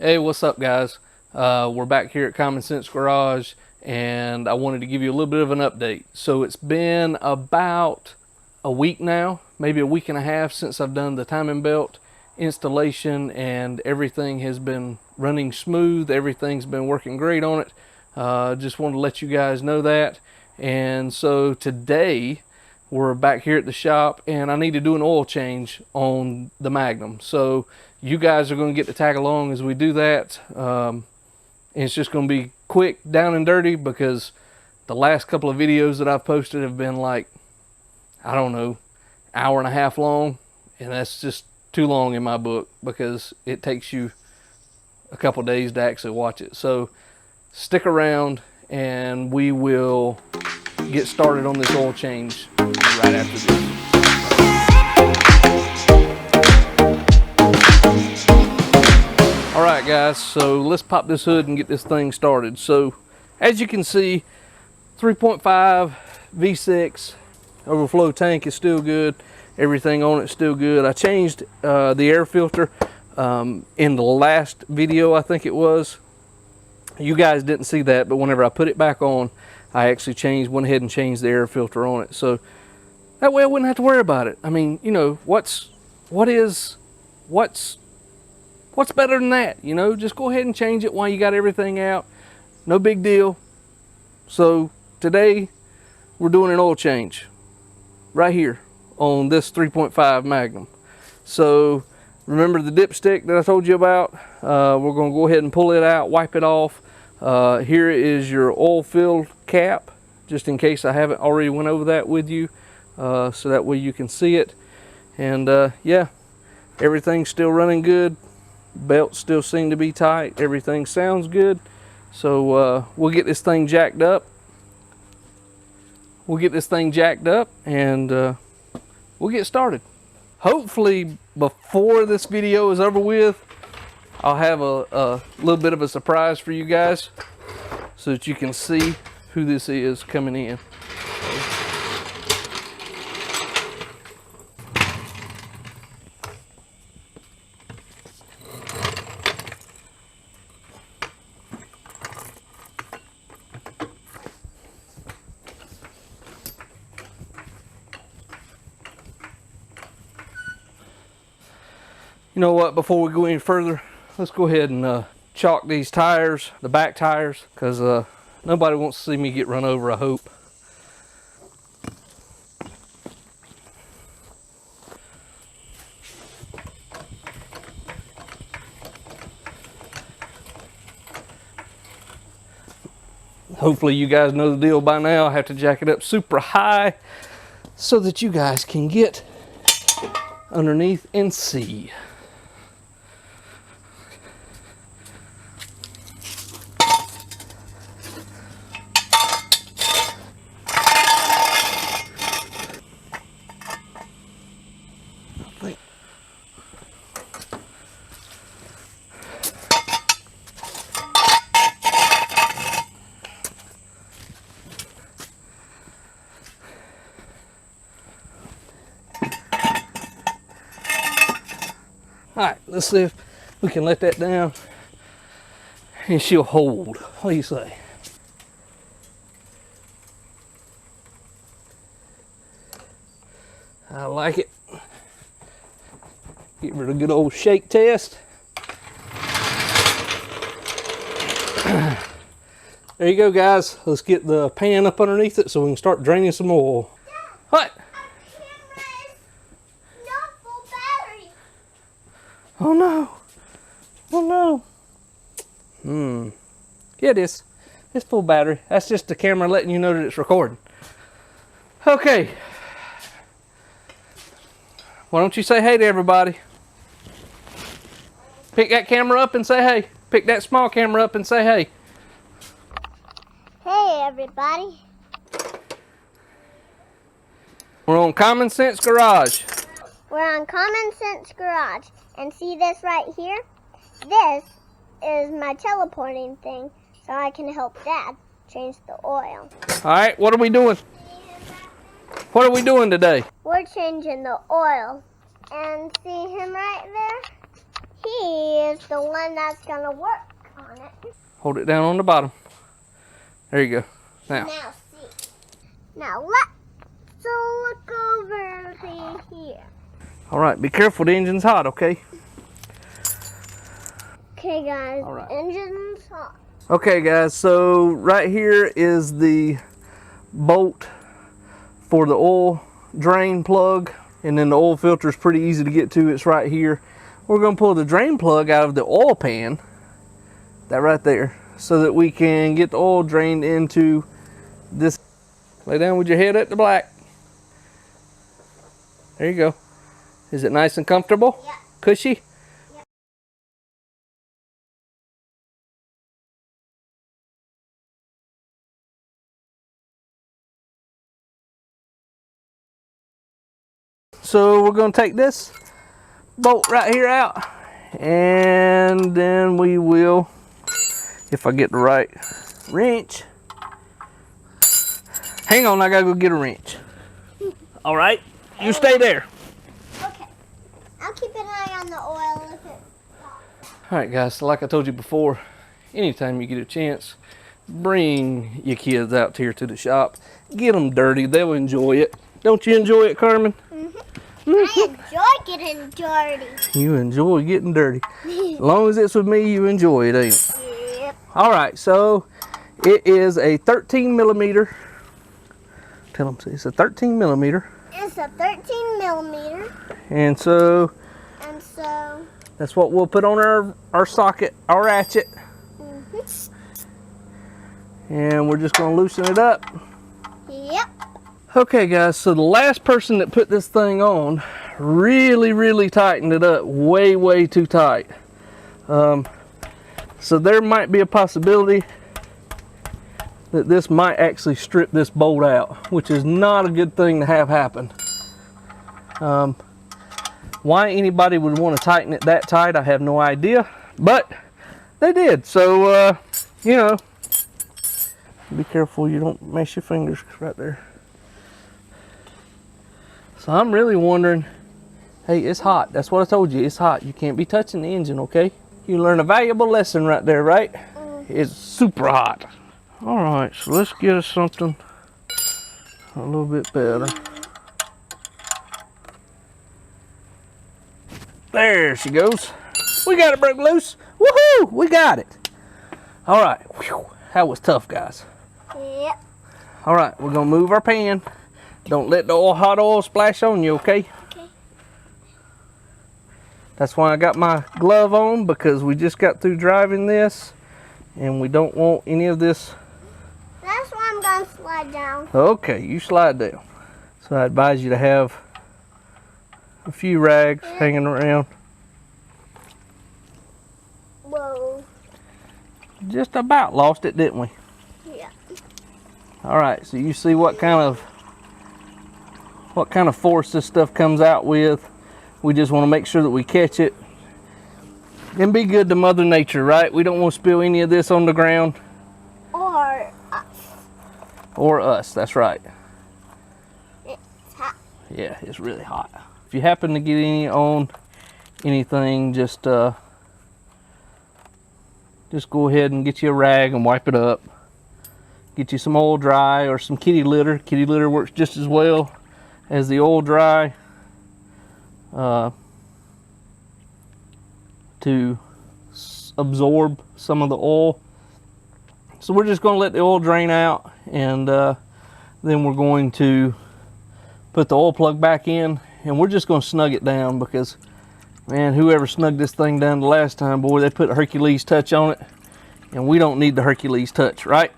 Hey, what's up, guys? We're back here at Common Sense Garage, and I wanted to give you a little bit of an update. So it's been about a week now, maybe a week and a half, since I've done the timing belt installation, and everything has been running smooth. Everything's been working great on it. Just wanted to let you guys know that. And so today we're back here at the shop, and I need to do an oil change on the Magnum. So you guys are going to get to tag along as we do that. And it's just going to be quick, down and dirty, because the last couple of videos that I've posted have been like, I don't know, hour and a half long, and that's just too long in my book because it takes you a couple days to actually watch it. So stick around and we will get started on this oil change right after this. Alright guys, so let's pop this hood and get this thing started. So as you can see, 3.5 V6 overflow tank is still good. Everything on it's still good. I changed the air filter in the last video, I think it was. You guys didn't see that, but whenever I put it back on, I actually went ahead and changed the air filter on it. So that way I wouldn't have to worry about it. I mean, you know, what's better than that? You know, just go ahead and change it while you got everything out. No big deal. So today we're doing an oil change right here on this 3.5 Magnum. So remember the dipstick that I told you about? We're going to go ahead and pull it out, wipe it off. Here is your oil filled cap, just in case I haven't already went over that with you, so that way you can see it. And yeah, everything's still running good. Belts still seem to be tight. Everything sounds good. So we'll get this thing jacked up. And we'll get started. Hopefully before this video is over with, I'll have a little bit of a surprise for you guys so that you can see who this is coming in. You know what, before we go any further, let's go ahead and chalk these tires, the back tires, because nobody wants to see me get run over, I hope. Hopefully you guys know the deal by now. I have to jack it up super high so that you guys can get underneath and see. Alright, let's see if we can let that down and she'll hold. What do you say? I like it. Give her a good old shake test. There you go, guys. Let's get the pan up underneath it so we can start draining some oil. What? Oh no. Oh no. Yeah, it is. It's full battery. That's just the camera letting you know that it's recording. Okay. Why don't you say hey to everybody? Pick that camera up and say hey. Pick that small camera up and say hey. Hey everybody. We're on Common Sense Garage. We're on Common Sense Garage. And see this right here? This is my teleporting thing, so I can help Dad change the oil. Alright, what are we doing? What are we doing today? We're changing the oil. And see him right there? He's the one that's gonna work on it. Hold it down on the bottom. There you go. Now See. Now let's look over here. all right, be careful, the engine's hot, okay? Okay, guys. All right. Engine's hot. Okay, guys, so right here is the bolt for the oil drain plug, and then the oil filter is pretty easy to get to. It's right here. We're going to pull the drain plug out of the oil pan, that right there, so that we can get the oil drained into this. Lay down with your head at the black. There you go. Is it nice and comfortable? Yeah. Cushy? So we're going to take this bolt right here out, and then we will, if I get the right wrench. Hang on, I gotta go get a wrench. All right, you stay there. Okay. I'll keep an eye on the oil if it. All right, guys, so like I told you before, anytime you get a chance, bring your kids out here to the shop. Get them dirty, they'll enjoy it. Don't you enjoy it, Carmen? I enjoy getting dirty. You enjoy getting dirty. As long as it's with me, you enjoy it, ain't it? Yep. All right, so it is a 13 millimeter. Tell them, it's a 13 millimeter. It's a 13 millimeter. And so that's what we'll put on our socket, our ratchet. And we're just gonna loosen it up. Yep. Okay, guys, so the last person that put this thing on really tightened it up way too tight. So there might be a possibility that this might actually strip this bolt out, which is not a good thing to have happen. Why anybody would want to tighten it that tight, I have no idea, but they did. So, you know, be careful you don't mess your fingers right there. So I'm really wondering, hey, it's hot. That's what I told you, it's hot. You can't be touching the engine, okay? You learn a valuable lesson right there, right? It's super hot. All right, so let's get us something a little bit better. There she goes. We got it broke loose. Woohoo! We got it. All right. Whew. That was tough, guys. Yep. All right, we're gonna move our pan. Don't let the hot oil splash on you, okay? Okay. That's why I got my glove on, because we just got through driving this, and we don't want any of this. That's why I'm gonna slide down. Okay, you slide down. So I advise you to have a few rags hanging around. Whoa. Just about lost it, didn't we? Yeah. All right, so you see what kind of force this stuff comes out with. We just want to make sure that we catch it and be good to Mother Nature, right? We don't want to spill any of this on the ground. Or us. Or us, that's right. It's hot. Yeah, it's really hot. If you happen to get any on anything, just go ahead and get you a rag and wipe it up. Get you some oil dry or some kitty litter. Kitty litter works just as well as the oil dry to absorb some of the oil. So we're just going to let the oil drain out, and then we're going to put the oil plug back in, and we're just going to snug it down, because man, whoever snugged this thing down the last time, boy, they put a Hercules touch on it, and we don't need the Hercules touch, right?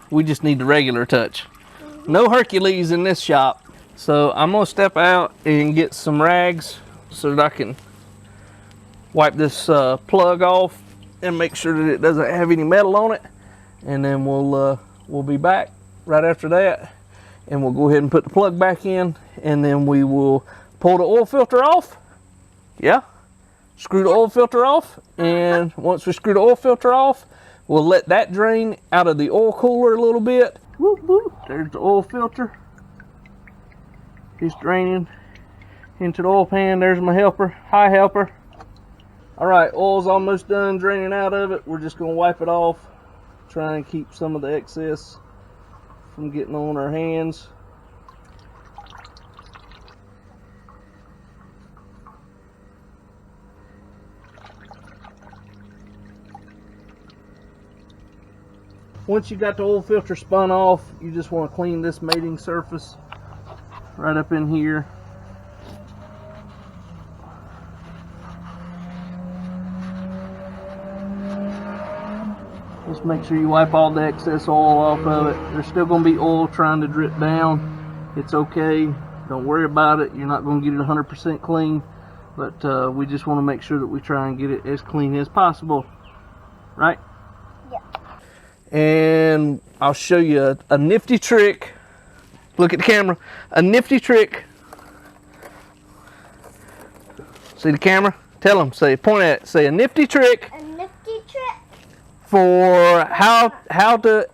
We just need the regular touch. No Hercules in this shop. So I'm gonna step out and get some rags so that I can wipe this plug off and make sure that it doesn't have any metal on it, and then we'll be back right after that, and we'll go ahead and put the plug back in, and then we will pull the oil filter off. Yeah, screw the oil filter off, and once we screw the oil filter off, we'll let that drain out of the oil cooler a little bit. Whoop, whoop. There's the oil filter. It's draining into the oil pan. There's my helper. Hi, helper. All right, oil's almost done draining out of it. We're just gonna wipe it off, try and keep some of the excess from getting on our hands. Once you got the oil filter spun off, you just want to clean this mating surface right up in here. Just make sure you wipe all the excess oil off of it. There's still going to be oil trying to drip down. It's okay. Don't worry about it. You're not going to get it 100% clean, but we just want to make sure that we try and get it as clean as possible. Right? Yeah. And I'll show you a nifty trick. Look at the camera. A nifty trick. See the camera? Tell them. Say, point at it. Say a nifty trick. A nifty trick. For how to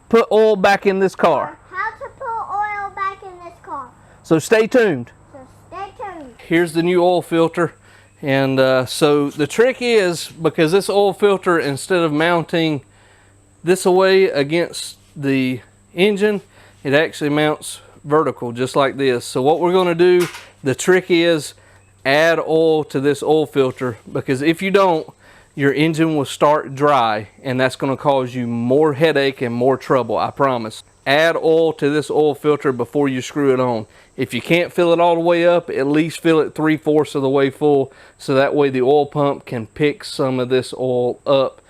put oil back in this car. How to put oil back in this car. So stay tuned. So stay tuned. Here's the new oil filter. And so the trick is, because this oil filter, instead of mounting this away against the engine, it actually mounts vertical just like this. So what we're going to do, the trick is add oil to this oil filter, because if you don't, your engine will start dry, and that's going to cause you more headache and more trouble, I promise. Add oil to this oil filter before you screw it on. If you can't fill it all the way up, at least fill it 3/4 of the way full, so that way the oil pump can pick some of this oil up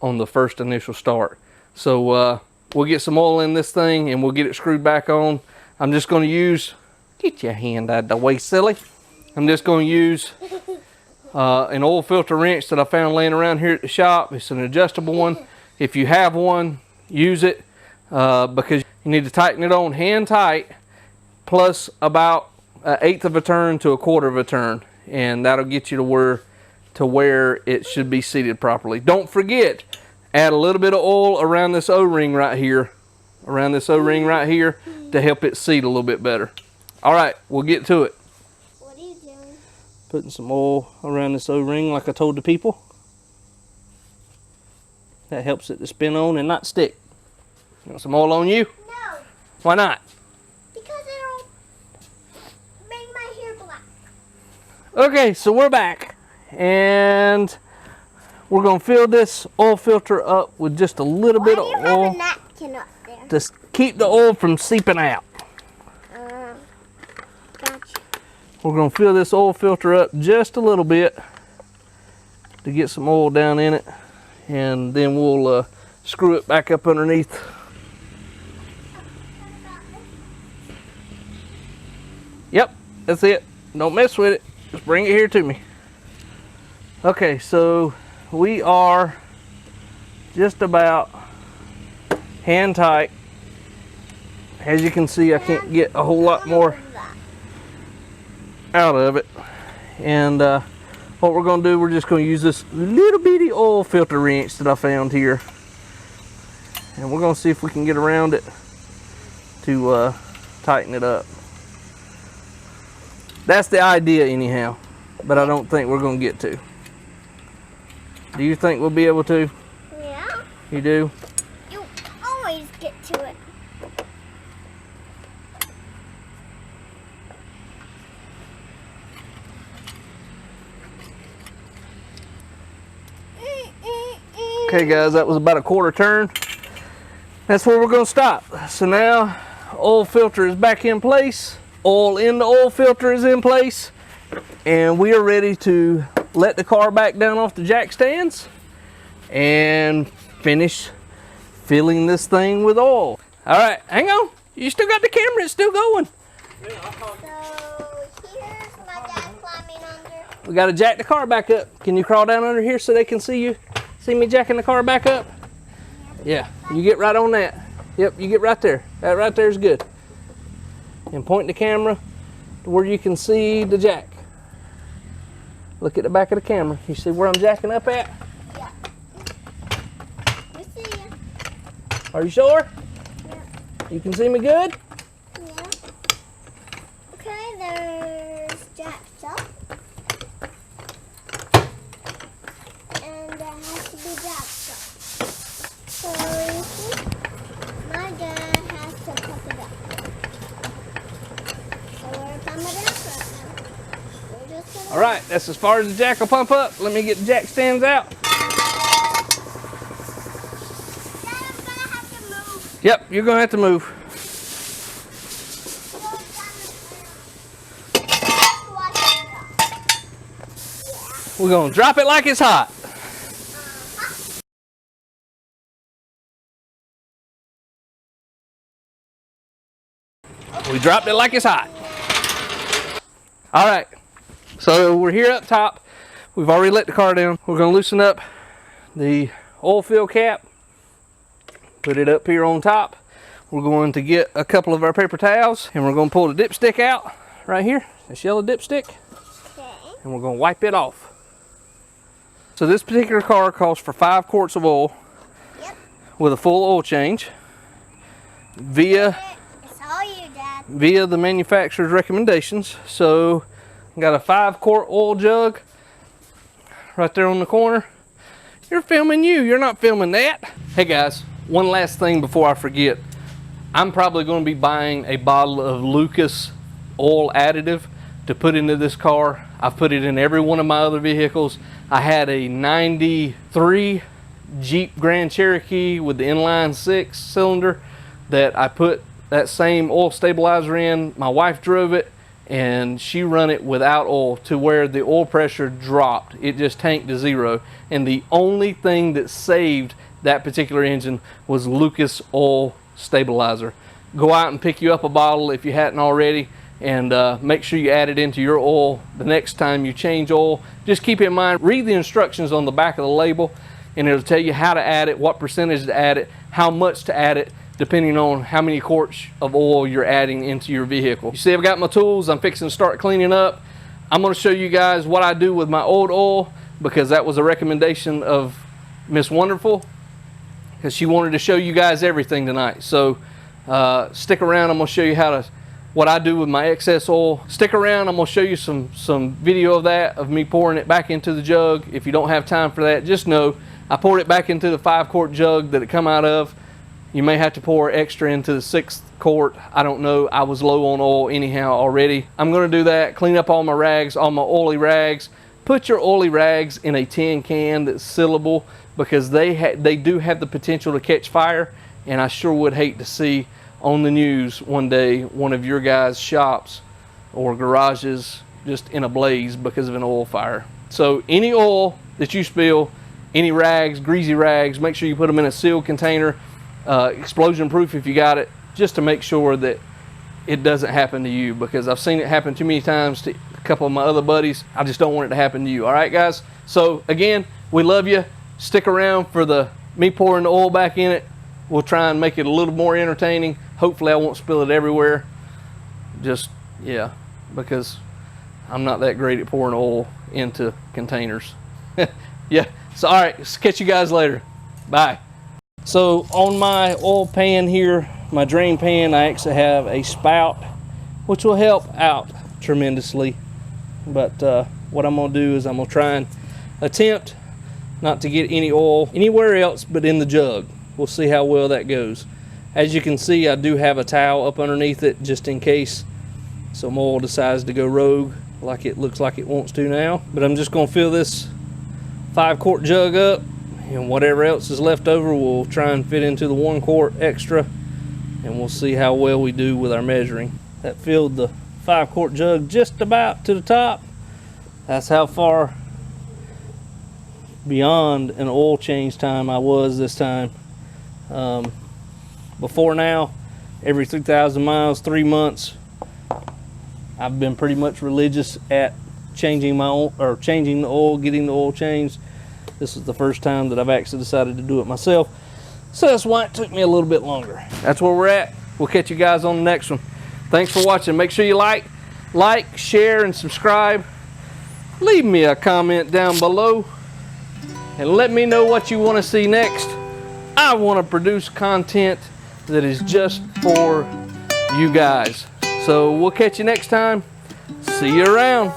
on the first initial start. So we'll get some oil in this thing and we'll get it screwed back on. I'm just going to use, get your hand out of the way, silly. I'm just going to use an oil filter wrench that I found laying around here at the shop. It's an adjustable one. If you have one, use it, because you need to tighten it on hand tight, plus about 1/8 of a turn to 1/4 of a turn, and that'll get you to where it should be seated properly. Don't forget, add a little bit of oil around this O-ring right here, to help it seat a little bit better. All right, we'll get to it. What are you doing? Putting some oil around this O-ring like I told the people. That helps it to spin on and not stick. You want some oil on you? No, Why not? because it'll make my hair black. Okay, so we're back, and we're gonna fill this oil filter up with just a little bit of Why do you have oil a napkin up there? to keep the oil from seeping out. Gotcha. We're gonna fill this oil filter up just a little bit to get some oil down in it, and then we'll screw it back up underneath. Yep, that's it. Don't mess with it. Just bring it here to me. Okay, so we are just about hand tight. As you can see, I can't get a whole lot more out of it. And what we're going to do, we're just going to use this little bitty oil filter wrench that I found here. And we're going to see if we can get around it to tighten it up. That's the idea anyhow, but I don't think we're going to get to. Do you think we'll be able to? Yeah. You do? You always get to it. Okay guys, that was about a 1/4 turn. That's where we're going to stop. So now oil filter is back in place. Oil in the oil filter is in place, and we are ready to let the car back down off the jack stands and finish filling this thing with oil. All right, hang on. You still got the camera, it's still going. So here's my dad climbing under. We got to jack the car back up. Can you crawl down under here so they can see you? See me jacking the car back up? Yeah, you get right on that. Yep, you get right there. That right there is good. And point the camera to where you can see the jack. Look at the back of the camera. You see where I'm jacking up at? Yeah. We see you. Are you sure? Yeah. You can see me good? Yeah. Okay, there's Jack's up. that's as far as the jack will pump up. Let me get the jack stands out. Yep, you're gonna have to move. We're gonna drop it like it's hot. We dropped it like it's hot. All right, so we're here up top. We've already let the car down. We're gonna loosen up the oil fill cap, put it up here on top. We're going to get a couple of our paper towels and we're gonna pull the dipstick out right here, this yellow dipstick, and we're gonna wipe it off. So this particular car calls for 5 quarts of oil with a full oil change via the manufacturer's recommendations. So I got a 5-quart oil jug right there on the corner. You're filming you, you're not filming that. Hey guys, one last thing before I forget. I'm probably going to be buying a bottle of Lucas oil additive to put into this car. I've put it in every one of my other vehicles. I had a 93 Jeep Grand Cherokee with the inline 6 cylinder that I put that same oil stabilizer in. My wife drove it and she run it without oil to where the oil pressure dropped. It just tanked to 0. And the only thing that saved that particular engine was Lucas oil stabilizer. Go out and pick you up a bottle if you hadn't already, and make sure you add it into your oil the next time you change oil. Just keep in mind, read the instructions on the back of the label and it'll tell you how to add it, what percentage to add it, how much to add it, depending on how many quarts of oil you're adding into your vehicle. You see, I've got my tools. I'm fixing to start cleaning up. I'm going to show you guys what I do with my old oil, because that was a recommendation of Miss Wonderful, because she wanted to show you guys everything tonight. So stick around. I'm going to show you what I do with my excess oil. Stick around. I'm going to show you some video of that, of me pouring it back into the jug. If you don't have time for that, just know I poured it back into the 5-quart jug that it come out of. You may have to pour extra into the 6th quart. I don't know. I was low on oil anyhow already. I'm going to do that, clean up all my rags, all my oily rags. Put your oily rags in a tin can that's sealable, because they do have the potential to catch fire, and I sure would hate to see on the news one day one of your guys' shops or garages just in a blaze because of an oil fire. So any oil that you spill, any rags, greasy rags, make sure you put them in a sealed container. Explosion proof if you got it, just to make sure that it doesn't happen to you, because I've seen it happen too many times to a couple of my other buddies. I just don't want it to happen to you. All right guys, so again, we love you. Stick around for me pouring the oil back in it. We'll try and make it a little more entertaining. Hopefully I won't spill it everywhere, just because I'm not that great at pouring oil into containers. Yeah, so all right, catch you guys later. Bye. So on my oil pan here, my drain pan, I actually have a spout, which will help out tremendously. But what I'm going to do is I'm going to try and attempt not to get any oil anywhere else but in the jug. We'll see how well that goes. As you can see, I do have a towel up underneath it just in case some oil decides to go rogue like it looks like it wants to now. But I'm just going to fill this 5-quart jug up, and whatever else is left over we'll try and fit into the 1-quart extra, and we'll see how well we do with our measuring. That filled the 5-quart jug just about to the top. That's how far beyond an oil change time I was this time. Before now, every 3,000 miles, 3 months, I've been pretty much religious at changing my oil, or changing the oil, getting the oil changed. This is the first time that I've actually decided to do it myself, so that's why it took me a little bit longer. That's where we're at. We'll catch you guys on the next one. Thanks for watching. Make sure you like, share, and subscribe. Leave me a comment down below and let me know what you want to see next. I want to produce content that is just for you guys. So we'll catch you next time. See you around.